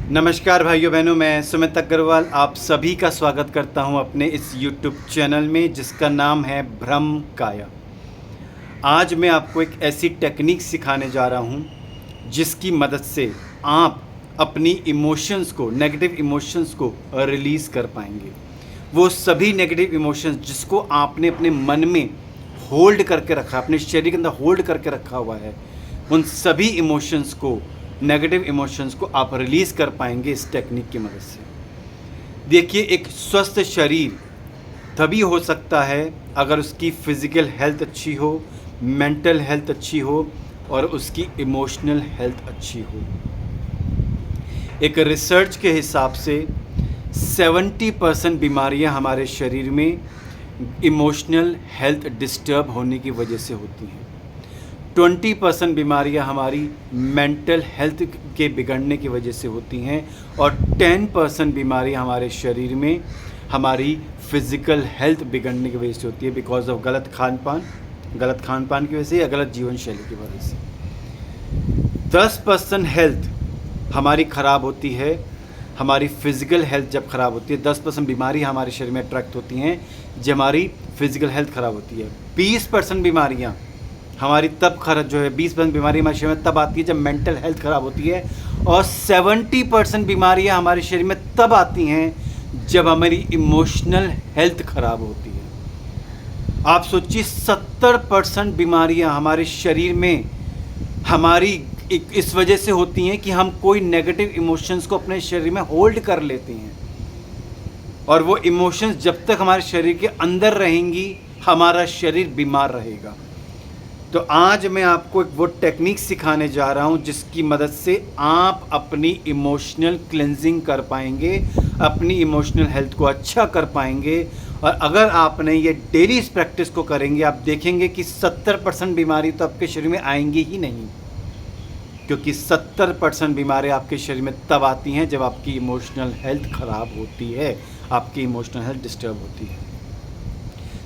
नमस्कार भाइयों बहनों, मैं सुमित अग्रवाल आप सभी का स्वागत करता हूं अपने इस YouTube चैनल में जिसका नाम है भ्रम काया। आज मैं आपको एक ऐसी टेक्निक सिखाने जा रहा हूं जिसकी मदद से आप अपनी इमोशंस को, नेगेटिव इमोशंस को रिलीज़ कर पाएंगे। वो सभी नेगेटिव इमोशंस जिसको आपने अपने मन में होल्ड करके रखा, अपने शरीर के अंदर होल्ड करके रखा हुआ है, उन सभी इमोशंस को, नेगेटिव इमोशंस को आप रिलीज़ कर पाएंगे इस टेक्निक की मदद से। देखिए, एक स्वस्थ शरीर तभी हो सकता है अगर उसकी फिज़िकल हेल्थ अच्छी हो, मेंटल हेल्थ अच्छी हो और उसकी इमोशनल हेल्थ अच्छी हो। एक रिसर्च के हिसाब से 70% बीमारियां हमारे शरीर में इमोशनल हेल्थ डिस्टर्ब होने की वजह से होती हैं। 20% बीमारियां हमारी मेंटल हेल्थ के बिगड़ने की वजह से होती हैं और 10% बीमारियां हमारे शरीर में हमारी फिज़िकल हेल्थ बिगड़ने की वजह से होती है, बिकॉज ऑफ गलत खान पान की वजह से या गलत जीवन शैली की वजह से। 10% हेल्थ हमारी ख़राब होती है, हमारी फ़िज़िकल हेल्थ जब ख़राब होती है। 10% बीमारी हमारे शरीर में अट्रैक्ट होती हैं जब हमारी फ़िज़िकल हेल्थ ख़राब होती है। 20% बीमारियाँ हमारी तब खर्च जो है 20% बीमारी हमारे शरीर में तब आती है जब मेंटल हेल्थ ख़राब होती है और 70% बीमारियां हमारे शरीर में तब आती हैं जब हमारी इमोशनल हेल्थ ख़राब होती है। आप सोचिए, 70% बीमारियां हमारे शरीर में हमारी इस वजह से होती हैं कि हम कोई नेगेटिव इमोशंस को अपने शरीर में होल्ड कर लेते हैं और वो इमोशंस जब तक हमारे शरीर के अंदर रहेंगी हमारा शरीर बीमार रहेगा। तो आज मैं आपको एक वो टेक्निक सिखाने जा रहा हूँ जिसकी मदद से आप अपनी इमोशनल क्लेंजिंग कर पाएंगे, अपनी इमोशनल हेल्थ को अच्छा कर पाएंगे। और अगर आपने ये डेली इस प्रैक्टिस को करेंगे, आप देखेंगे कि 70% बीमारी तो आपके शरीर में आएंगी ही नहीं, क्योंकि 70% बीमारी आपके शरीर में तब आती हैं जब आपकी इमोशनल हेल्थ ख़राब होती है, आपकी इमोशनल हेल्थ डिस्टर्ब होती है।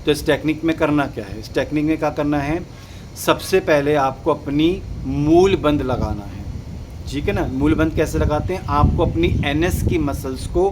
तो इस टेक्निक में करना क्या है? इस टेक्निक में क्या करना है? सबसे पहले आपको अपनी मूल बंद लगाना है, ठीक है ना। मूल बंद कैसे लगाते हैं? आपको अपनी एनएस की मसल्स को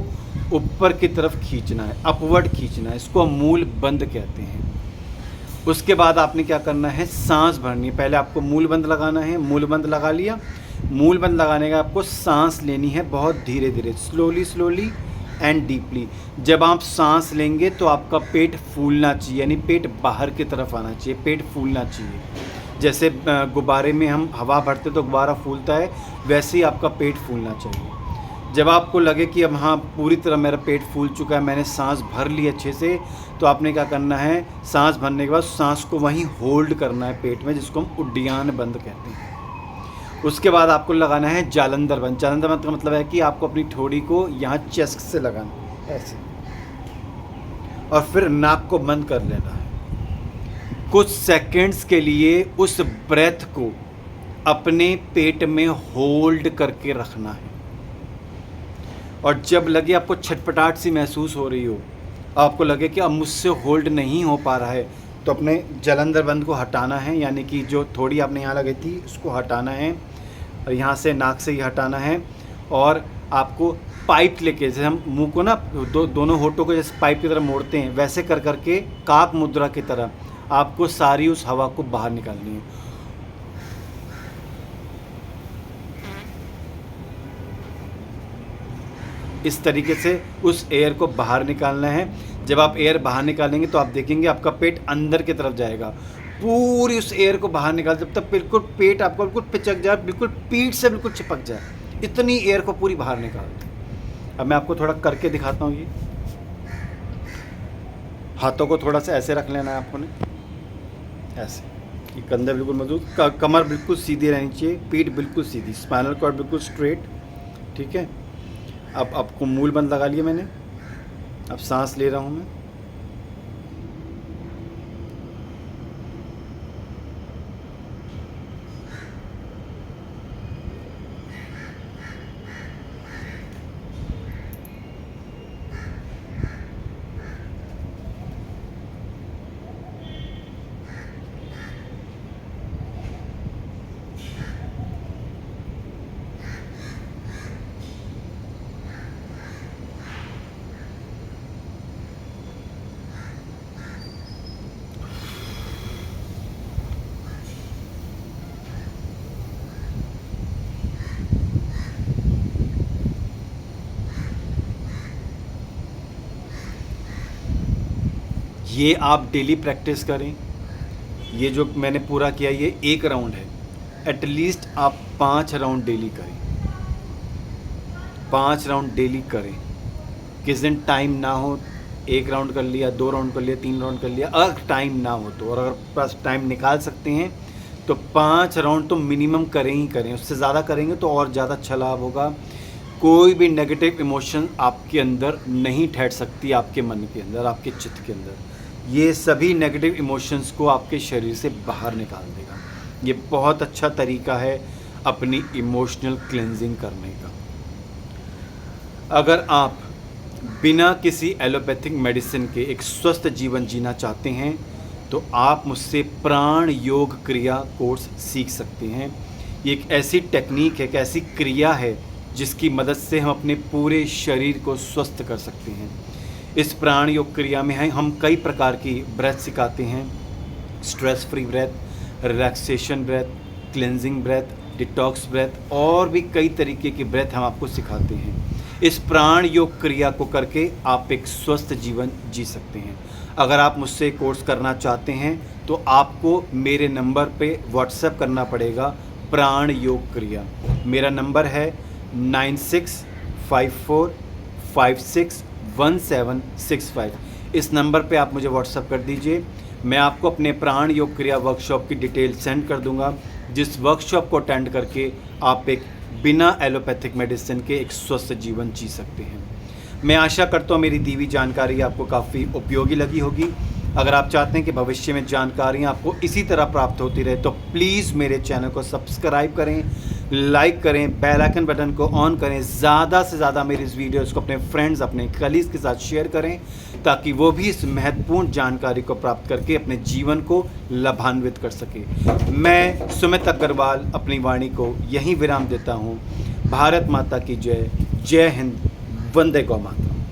ऊपर की तरफ खींचना है, अपवर्ड खींचना है, इसको हम मूल बंद कहते हैं। उसके बाद आपने क्या करना है? सांस भरनी है। पहले आपको मूल बंद लगाना है, मूल बंद लगा लिया। मूल बंद लगाने का आपको सांस लेनी है बहुत धीरे धीरे, स्लोली एंड डीपली। जब आप सांस लेंगे तो आपका पेट फूलना चाहिए, यानी पेट बाहर की तरफ आना चाहिए, पेट फूलना चाहिए। जैसे गुब्बारे में हम हवा भरते तो गुब्बारा फूलता है, वैसे ही आपका पेट फूलना चाहिए। जब आपको लगे कि अब हाँ पूरी तरह मेरा पेट फूल चुका है, मैंने सांस भर ली अच्छे से, तो आपने क्या करना है? सांस भरने के बाद सांस को वहीं होल्ड करना है पेट में, जिसको हम उड्डयन बंद कहते हैं। उसके बाद आपको लगाना है जालंधर बंद। जालंधर बंद का मतलब है कि आपको अपनी ठोड़ी को यहाँ चेस्ट से लगाना है ऐसे, और फिर नाक को बंद कर लेना है। कुछ सेकंड्स के लिए उस ब्रेथ को अपने पेट में होल्ड करके रखना है। और जब लगे आपको छटपटाहट सी महसूस हो रही हो, आपको लगे कि अब मुझसे होल्ड नहीं हो पा रहा है, तो अपने जालंधर बंद को हटाना है, यानी कि जो थोड़ी आपने यहाँ लगाई थी उसको हटाना है और यहाँ से नाक से ही हटाना है। और आपको पाइप लेके, जैसे हम मुंह को ना दोनों होठों को जैसे पाइप की तरह मोड़ते हैं, वैसे कर करके काक मुद्रा की तरह आपको सारी उस हवा को बाहर निकालनी है। इस तरीके से उस एयर को बाहर निकालना है। जब आप एयर बाहर निकालेंगे तो आप देखेंगे आपका पेट अंदर की तरफ जाएगा। पूरी उस एयर को बाहर निकाल, जब तक बिल्कुल पेट आपको बिल्कुल पिचक जाए, बिल्कुल पीठ से बिल्कुल चिपक जाए, इतनी एयर को पूरी बाहर निकाल दें। अब मैं आपको थोड़ा करके दिखाता हूँ। ये हाथों को थोड़ा सा ऐसे रख लेना है आपको ने, ऐसे कि कंधे बिल्कुल मजबूत, कमर बिल्कुल सीधी रहनी चाहिए, पीठ बिल्कुल सीधी, स्पाइनल कॉर्ड बिल्कुल स्ट्रेट, ठीक है। अब आपको मूल बंद लगा लिया मैंने, अब सांस ले रहा हूँ मैं। ये आप डेली प्रैक्टिस करें। ये जो मैंने पूरा किया ये 1 राउंड है, एटलीस्ट आप 5 राउंड डेली करें, 5 राउंड डेली करें। किस दिन टाइम ना हो 1 राउंड कर लिया, 2 राउंड कर लिया, 3 राउंड कर लिया। अगर टाइम ना हो तो, और अगर पास टाइम निकाल सकते हैं तो 5 राउंड तो मिनिमम करें ही करें। उससे ज़्यादा करेंगे तो और ज़्यादा अच्छा लाभ होगा। कोई भी नेगेटिव इमोशन आपके अंदर नहीं ठहर सकती, आपके मन के अंदर, आपके चित्त के अंदर। ये सभी नेगेटिव इमोशंस को आपके शरीर से बाहर निकाल देगा। ये बहुत अच्छा तरीका है अपनी इमोशनल क्लेंजिंग करने का। अगर आप बिना किसी एलोपैथिक मेडिसिन के एक स्वस्थ जीवन जीना चाहते हैं तो आप मुझसे प्राण योग क्रिया कोर्स सीख सकते हैं। ये एक ऐसी टेक्निक है, एक ऐसी क्रिया है जिसकी मदद से हम अपने पूरे शरीर को स्वस्थ कर सकते हैं। इस प्राण योग क्रिया में हम कई प्रकार की ब्रेथ सिखाते हैं। Stress free breath, relaxation breath, cleansing breath, detox breath और भी कई तरीके की ब्रेथ हम आपको सिखाते हैं। इस प्राण योग क्रिया को करके आप एक स्वस्थ जीवन जी सकते हैं। अगर आप मुझसे कोर्स करना चाहते हैं तो आपको मेरे नंबर पे व्हाट्सएप करना पड़ेगा प्राण योग क्रिया। मेरा नंबर है 9654561765। इस नंबर पे आप मुझे व्हाट्सएप कर दीजिए। मैं आपको अपने प्राण योग क्रिया वर्कशॉप की डिटेल सेंड कर दूंगा, जिस वर्कशॉप को अटेंड करके आप एक बिना एलोपैथिक मेडिसिन के एक स्वस्थ जीवन जी सकते हैं। मैं आशा करता हूँ मेरी दी हुई जानकारी आपको काफ़ी उपयोगी लगी होगी। अगर आप चाहते हैं कि भविष्य में जानकारियाँ आपको इसी तरह प्राप्त होती रहे तो प्लीज़ मेरे चैनल को सब्सक्राइब करें, लाइक करें, बेल आइकन बटन को ऑन करें। ज़्यादा से ज़्यादा मेरी इस वीडियोज़ को अपने फ्रेंड्स, अपने कलीग्स के साथ शेयर करें ताकि वो भी इस महत्वपूर्ण जानकारी को प्राप्त करके अपने जीवन को लाभान्वित कर सके। मैं सुमित अग्रवाल अपनी वाणी को यहीं विराम देता हूँ। भारत माता की जय। जय हिंद। वंदे गौ माता।